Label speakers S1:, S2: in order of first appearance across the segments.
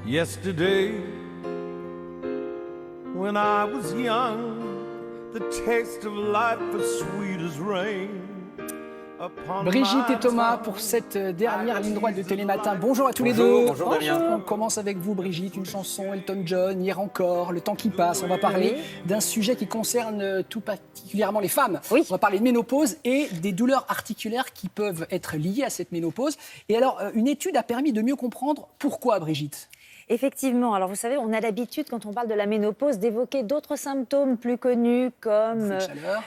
S1: Yesterday, when I was young, the taste of life was sweet as rain.
S2: Brigitte et Thomas pour cette dernière ligne droite de Télématin. Bonjour à tous les deux.
S3: Bonjour Damien.
S2: On commence avec vous Brigitte, une chanson Elton John, Hier encore, Le temps qui passe. On va parler d'un sujet qui concerne tout particulièrement les femmes.
S4: Oui.
S2: On va parler de ménopause et des douleurs articulaires qui peuvent être liées à cette ménopause. Et alors, une étude a permis de mieux comprendre pourquoi, Brigitte.
S4: Effectivement, alors vous savez, on a l'habitude, quand on parle de la ménopause, d'évoquer d'autres symptômes plus connus comme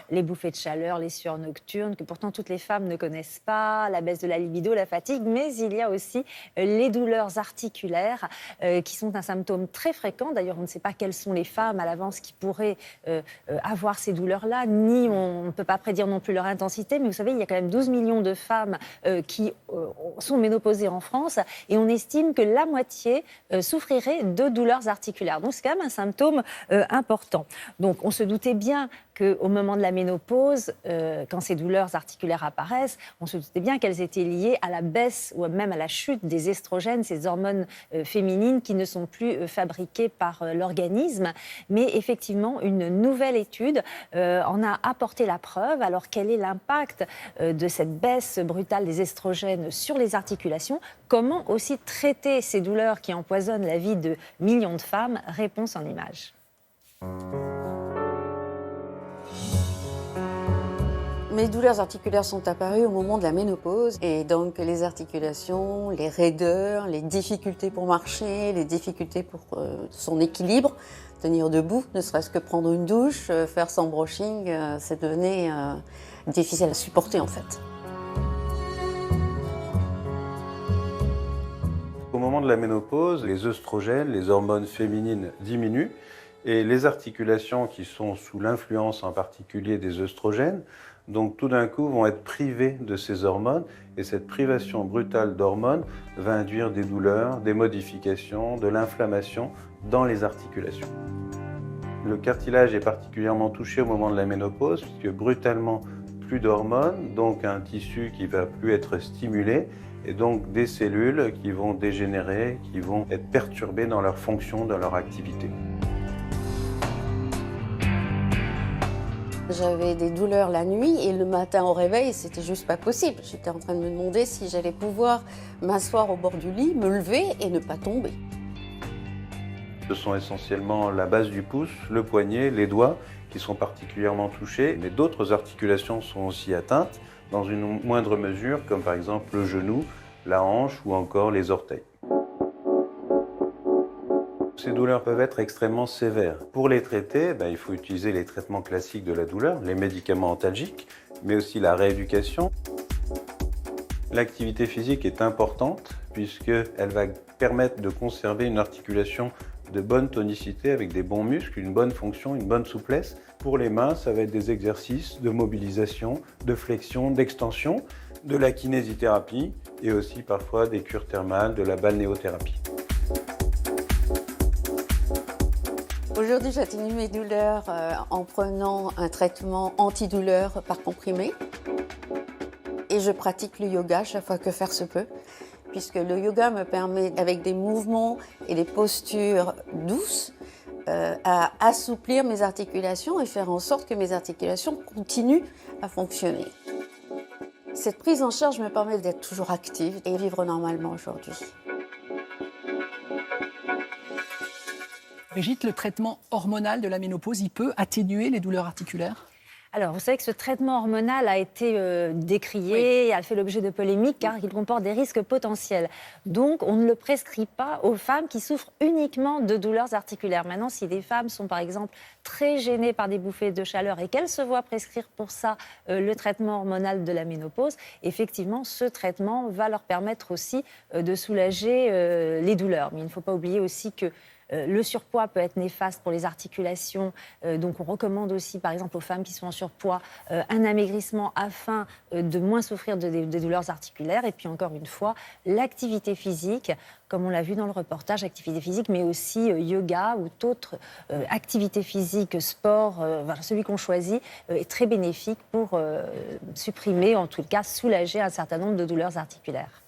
S4: les bouffées de chaleur, les sueurs nocturnes, que pourtant toutes les femmes ne connaissent pas, la baisse de la libido, la fatigue, mais il y a aussi les douleurs articulaires qui sont un symptôme très fréquent. D'ailleurs, on ne sait pas quelles sont les femmes à l'avance qui pourraient avoir ces douleurs-là, ni on ne peut pas prédire non plus leur intensité, mais vous savez, il y a quand même 12 millions de femmes qui sont ménopausées en France et on estime que la moitié souffrirait de douleurs articulaires. Donc, c'est quand même un symptôme important. Donc, on se doutait bien qu'au moment de la ménopause, quand ces douleurs articulaires apparaissent, on se doutait bien qu'elles étaient liées à la baisse ou même à la chute des estrogènes, ces hormones féminines qui ne sont plus fabriquées par l'organisme. Mais effectivement, une nouvelle étude en a apporté la preuve. Alors, quel est l'impact de cette baisse brutale des estrogènes sur les articulations ? Comment aussi traiter ces douleurs qui empoisonnent la vie de millions de femmes ? Réponse en images.
S5: Mes douleurs articulaires sont apparues au moment de la ménopause et donc les articulations, les raideurs, les difficultés pour marcher, les difficultés pour son équilibre, tenir debout, ne serait-ce que prendre une douche, faire son brushing, ça devenait difficile à supporter en fait.
S6: Au moment de la ménopause, les œstrogènes, les hormones féminines diminuent et les articulations qui sont sous l'influence en particulier des œstrogènes, donc tout d'un coup vont être privées de ces hormones et cette privation brutale d'hormones va induire des douleurs, des modifications, de l'inflammation dans les articulations. Le cartilage est particulièrement touché au moment de la ménopause puisque brutalement plus d'hormones, donc un tissu qui va plus être stimulé et donc des cellules qui vont dégénérer, qui vont être perturbées dans leur fonction, dans leur activité.
S5: J'avais des douleurs la nuit et le matin au réveil, c'était juste pas possible. J'étais en train de me demander si j'allais pouvoir m'asseoir au bord du lit, me lever et ne pas tomber.
S6: Ce sont essentiellement la base du pouce, le poignet, les doigts qui sont particulièrement touchés, mais d'autres articulations sont aussi atteintes dans une moindre mesure, comme par exemple le genou, la hanche ou encore les orteils. Ces douleurs peuvent être extrêmement sévères. Pour les traiter, il faut utiliser les traitements classiques de la douleur, les médicaments antalgiques, mais aussi la rééducation. L'activité physique est importante puisqu'elle va permettre de conserver une articulation de bonne tonicité avec des bons muscles, une bonne fonction, une bonne souplesse. Pour les mains, ça va être des exercices de mobilisation, de flexion, d'extension, de la kinésithérapie et aussi parfois des cures thermales, de la balnéothérapie.
S5: Aujourd'hui, j'atténue mes douleurs en prenant un traitement antidouleur par comprimé. Et je pratique le yoga chaque fois que faire se peut, puisque le yoga me permet, avec des mouvements et des postures douces, à assouplir mes articulations et faire en sorte que mes articulations continuent à fonctionner. Cette prise en charge me permet d'être toujours active et vivre normalement aujourd'hui.
S2: Brigitte, le traitement hormonal de la ménopause, il peut atténuer les douleurs articulaires ?
S4: Alors, vous savez que ce traitement hormonal a été décrié, a fait l'objet de polémiques car il comporte des risques potentiels. Donc, on ne le prescrit pas aux femmes qui souffrent uniquement de douleurs articulaires. Maintenant, si des femmes sont, par exemple, très gênées par des bouffées de chaleur et qu'elles se voient prescrire pour ça le traitement hormonal de la ménopause, effectivement, ce traitement va leur permettre aussi de soulager les douleurs. Mais il ne faut pas oublier aussi que le surpoids peut être néfaste pour les articulations, donc on recommande aussi par exemple aux femmes qui sont en surpoids un amaigrissement afin de moins souffrir des douleurs articulaires. Et puis encore une fois, l'activité physique, comme on l'a vu dans le reportage, activité physique, mais aussi yoga ou d'autres activités physiques, sport, celui qu'on choisit est très bénéfique pour supprimer, en tout cas soulager un certain nombre de douleurs articulaires.